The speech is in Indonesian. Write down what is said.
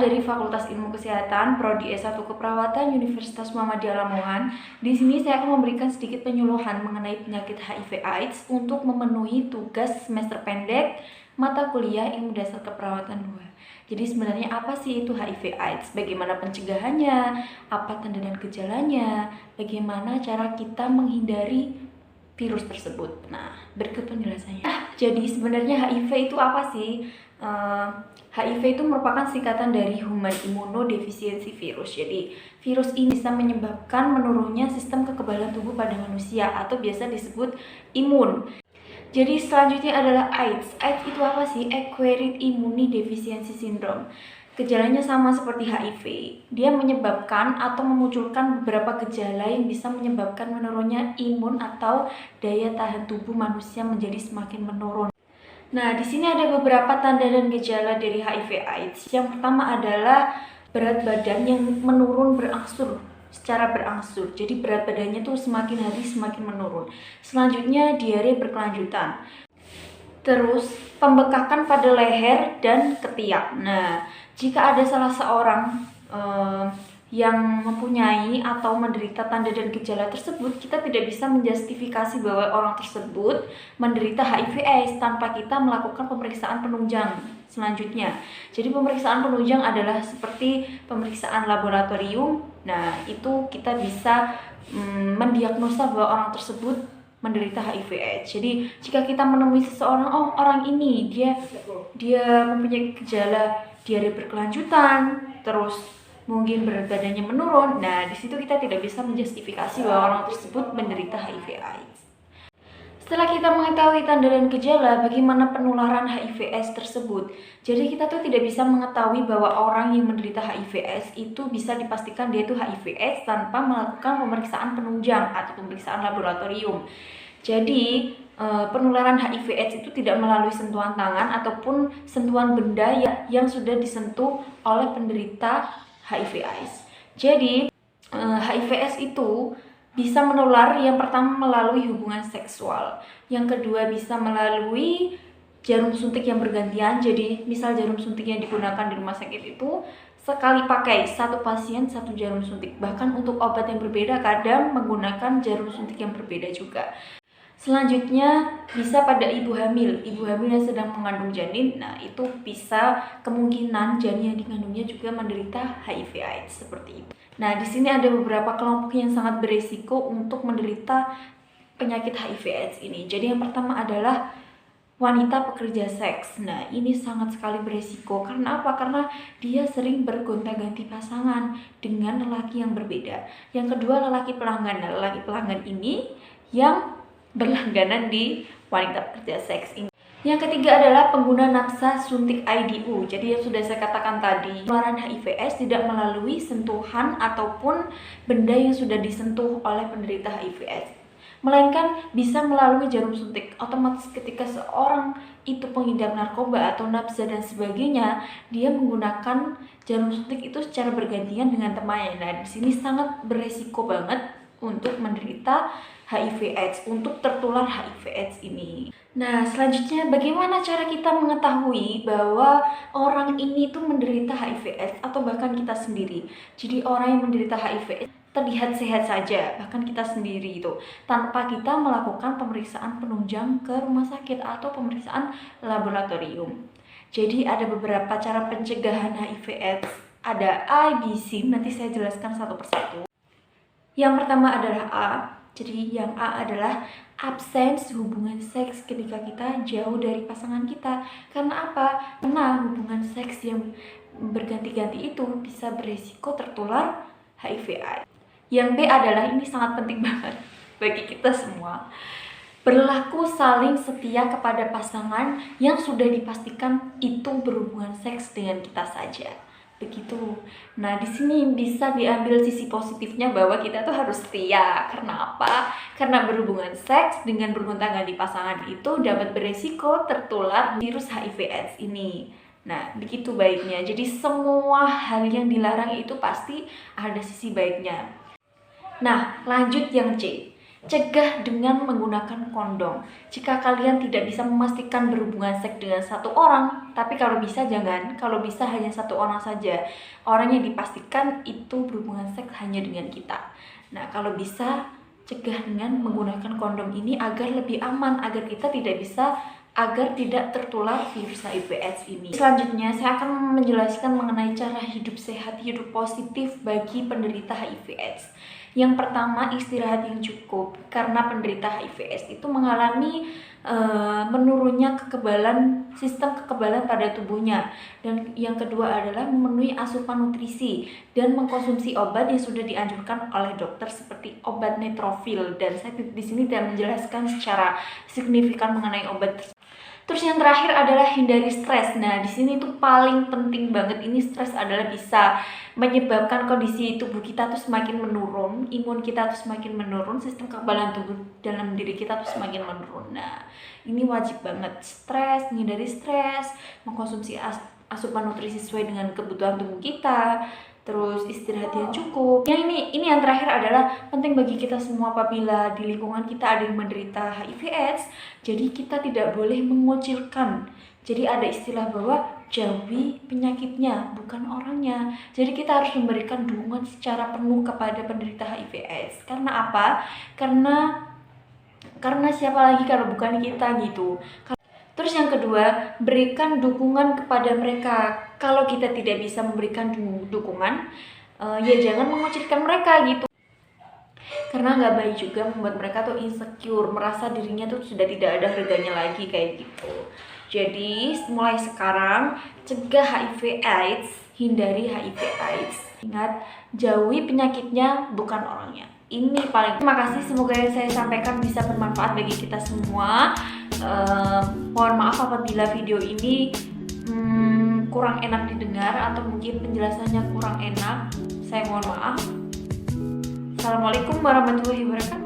dari Fakultas Ilmu Kesehatan, Prodi S1 Keperawatan Universitas Muhammadiyah Lamongan. Di sini saya akan memberikan sedikit penyuluhan mengenai penyakit HIV/AIDS untuk memenuhi tugas semester pendek mata kuliah Ilmu Dasar Keperawatan 2. Jadi sebenarnya apa sih itu HIV/AIDS? Bagaimana pencegahannya? Apa tanda dan gejalanya? Bagaimana cara kita menghindari virus tersebut? Nah, berikut penjelasannya. Jadi sebenarnya HIV itu apa sih? HIV itu merupakan singkatan dari Human Immunodeficiency Virus. Jadi virus ini bisa menyebabkan menurunnya sistem kekebalan tubuh pada manusia atau biasa disebut imun. Jadi selanjutnya adalah AIDS. AIDS itu apa sih? Acquired Immunodeficiency Syndrome. Gejalanya sama seperti HIV. Dia menyebabkan atau memunculkan beberapa gejala yang bisa menyebabkan menurunnya imun atau daya tahan tubuh manusia menjadi semakin menurun. Nah, di sini ada beberapa tanda dan gejala dari HIV/AIDS. Yang pertama adalah berat badan yang menurun secara berangsur. Jadi berat badannya tuh semakin hari semakin menurun. Selanjutnya diare berkelanjutan. Terus pembekakan pada leher dan ketiak. Nah, jika ada salah seorang yang mempunyai atau menderita tanda dan gejala tersebut, kita tidak bisa menjustifikasi bahwa orang tersebut menderita HIV/AIDS tanpa kita melakukan pemeriksaan penunjang selanjutnya. Jadi pemeriksaan penunjang adalah seperti pemeriksaan laboratorium. Nah, itu kita bisa mendiagnosa bahwa orang tersebut menderita HIV/AIDS. Jadi jika kita menemui seseorang, oh orang ini dia mempunyai gejala diare berkelanjutan, terus mungkin berat badannya menurun. Nah, di situ kita tidak bisa menjustifikasi bahwa orang tersebut menderita HIV/AIDS. Setelah kita mengetahui tanda dan gejala, bagaimana penularan HIV/AIDS tersebut. Jadi kita tuh tidak bisa mengetahui bahwa orang yang menderita HIV/AIDS itu bisa dipastikan dia itu HIV/AIDS tanpa melakukan pemeriksaan penunjang atau pemeriksaan laboratorium. Jadi penularan HIV/AIDS itu tidak melalui sentuhan tangan ataupun sentuhan benda yang sudah disentuh oleh penderita HIV/AIDS. Jadi HIV/AIDS itu bisa menular yang pertama melalui hubungan seksual, yang kedua bisa melalui jarum suntik yang bergantian. Jadi misal jarum suntik yang digunakan di rumah sakit itu sekali pakai, satu pasien satu jarum suntik. Bahkan untuk obat yang berbeda kadang menggunakan jarum suntik yang berbeda juga. Selanjutnya bisa pada ibu hamil yang sedang mengandung janin. Nah, itu bisa kemungkinan janin yang dikandungnya juga menderita HIV/AIDS seperti itu. Nah, di sini ada beberapa kelompok yang sangat beresiko untuk menderita penyakit HIV/AIDS ini. Jadi yang pertama adalah wanita pekerja seks. Nah, ini sangat sekali beresiko. Karena apa? Karena dia sering bergonta-ganti pasangan dengan lelaki yang berbeda. Yang kedua, lelaki pelanggan. Nah, lelaki pelanggan ini yang berlangganan di wanita pekerja seks ini. Yang ketiga adalah pengguna nafsa suntik IDU. Jadi yang sudah saya katakan tadi, penularan HIV/AIDS tidak melalui sentuhan ataupun benda yang sudah disentuh oleh penderita HIV/AIDS, melainkan bisa melalui jarum suntik. Otomatis ketika seorang itu pengidap narkoba atau nafsa dan sebagainya, dia menggunakan jarum suntik itu secara bergantian dengan temannya. Nah, di sini sangat beresiko banget untuk menderita HIV/AIDS, untuk tertular HIV/AIDS ini. Nah, selanjutnya bagaimana cara kita mengetahui bahwa orang ini tuh menderita HIV/AIDS atau bahkan kita sendiri. Jadi orang yang menderita HIV/AIDS terlihat sehat saja, bahkan kita sendiri itu, tanpa kita melakukan pemeriksaan penunjang ke rumah sakit atau pemeriksaan laboratorium. Jadi ada beberapa cara pencegahan HIV/AIDS. Ada A, B, C, nanti saya jelaskan satu persatu. Yang pertama adalah A. Jadi yang A adalah absence hubungan seks ketika kita jauh dari pasangan kita. Karena apa? Karena hubungan seks yang berganti-ganti itu bisa beresiko tertular HIV/AIDS. Yang B adalah, ini sangat penting banget bagi kita semua, berlaku saling setia kepada pasangan yang sudah dipastikan itu berhubungan seks dengan kita saja. Begitu. Nah, di sini bisa diambil sisi positifnya bahwa kita tuh harus setia. Karena apa? Karena berhubungan seks dengan bergonta-ganti pasangan itu dapat beresiko tertular virus HIV/AIDS ini. Nah, begitu baiknya. Jadi semua hal yang dilarang itu pasti ada sisi baiknya. Nah, lanjut yang C. Cegah dengan menggunakan kondom. Jika kalian tidak bisa memastikan berhubungan seks dengan satu orang, tapi kalau bisa jangan, kalau bisa hanya satu orang saja. Orang yang dipastikan itu berhubungan seks hanya dengan kita. Nah, kalau bisa cegah dengan menggunakan kondom ini agar lebih aman, agar tidak tertular virus HIV/AIDS ini. Selanjutnya, saya akan menjelaskan mengenai cara hidup sehat, hidup positif bagi penderita HIV/AIDS. Yang pertama, istirahat yang cukup, karena penderita HIV/AIDS itu mengalami menurunnya sistem kekebalan pada tubuhnya. Dan yang kedua adalah memenuhi asupan nutrisi dan mengkonsumsi obat yang sudah dianjurkan oleh dokter seperti obat Netrofil. Dan saya di sini tidak menjelaskan secara signifikan mengenai obat tersebut. Terus yang terakhir adalah hindari stres. Nah, di sini tuh paling penting banget, ini stres adalah bisa menyebabkan kondisi tubuh kita tuh semakin menurun, imun kita tuh semakin menurun, sistem kekebalan tubuh dalam diri kita tuh semakin menurun. Nah, ini wajib banget menghindari stres, mengkonsumsi asupan nutrisi sesuai dengan kebutuhan tubuh kita, terus istirahat yang cukup. Yang ini yang terakhir adalah penting bagi kita semua apabila di lingkungan kita ada yang menderita HIV/AIDS. Jadi kita tidak boleh mengucilkan. Jadi ada istilah bahwa jauhi penyakitnya, bukan orangnya. Jadi kita harus memberikan dukungan secara penuh kepada penderita HIV/AIDS. Karena apa? Karena siapa lagi kalau bukan kita gitu. Terus yang kedua, berikan dukungan kepada mereka. Kalau kita tidak bisa memberikan dukungan, ya jangan mengucilkan mereka gitu. Karena nggak baik juga membuat mereka tuh insecure, merasa dirinya tuh sudah tidak ada harganya lagi kayak gitu. Jadi mulai sekarang cegah HIV/AIDS, hindari HIV/AIDS. Ingat, jauhi penyakitnya, bukan orangnya. Ini paling. Terima kasih, semoga yang saya sampaikan bisa bermanfaat bagi kita semua. Mohon maaf apabila video ini kurang enak didengar atau mungkin penjelasannya kurang enak. Saya mohon maaf. Assalamualaikum warahmatullahi wabarakatuh.